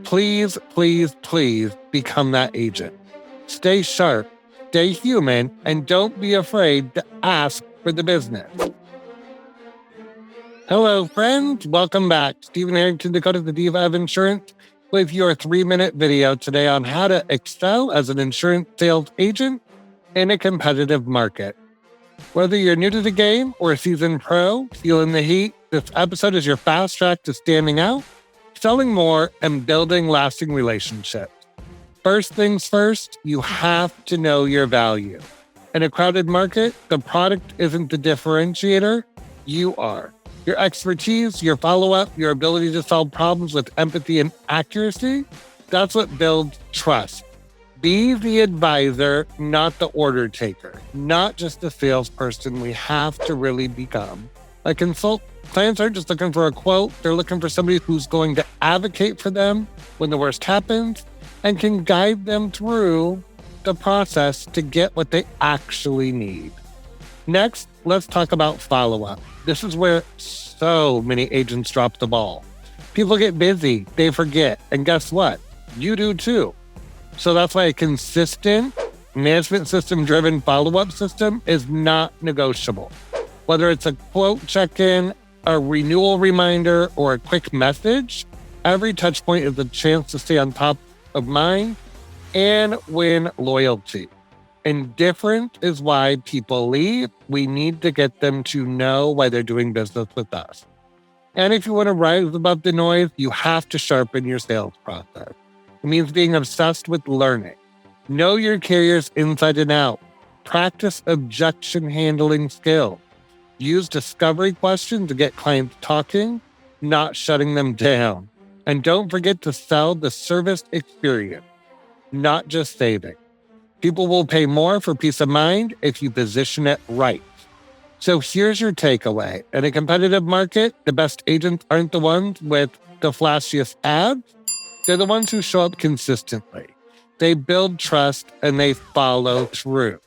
Please, please, please become that agent. Stay sharp, stay human, and don't be afraid to ask for the business. Hello, friends. Welcome back. Stephen Harrington, Dakota, the Diva of Insurance, with your 3-minute video today on how to excel as an insurance sales agent in a competitive market. Whether you're new to the game or a seasoned pro, feeling the heat, this episode is your fast track to standing out, selling more, and building lasting relationships. First things first, you have to know your value. In a crowded market, the product isn't the differentiator, you are. Your expertise, your follow-up, your ability to solve problems with empathy and accuracy, that's what builds trust. Be the advisor, not the order taker, not just the salesperson we have to really become. Clients aren't just looking for a quote, they're looking for somebody who's going to advocate for them when the worst happens and can guide them through the process to get what they actually need. Next, let's talk about follow-up. This is where so many agents drop the ball. People get busy, they forget, and guess what? You do too. So that's why a consistent management system-driven follow-up system is not negotiable. Whether it's a quote check-in, a renewal reminder, or a quick message, every touch point is a chance to stay on top of mind and win loyalty. Indifference is why people leave. We need to get them to know why they're doing business with us. And if you want to rise above the noise, you have to sharpen your sales process. It means being obsessed with learning. Know your carriers inside and out. Practice objection handling skills. Use discovery questions to get clients talking, not shutting them down. And don't forget to sell the service experience, not just saving. People will pay more for peace of mind if you position it right. So here's your takeaway. In a competitive market, the best agents aren't the ones with the flashiest ads. They're the ones who show up consistently. They build trust and they follow through.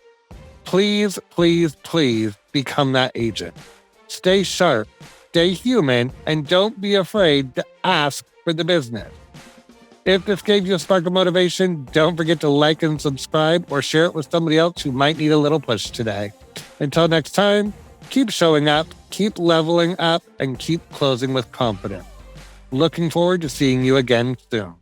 Please, please, please become that agent. Stay sharp, stay human, and don't be afraid to ask for the business. If this gave you a spark of motivation, don't forget to like and subscribe or share it with somebody else who might need a little push today. Until next time, keep showing up, keep leveling up, and keep closing with confidence. Looking forward to seeing you again soon.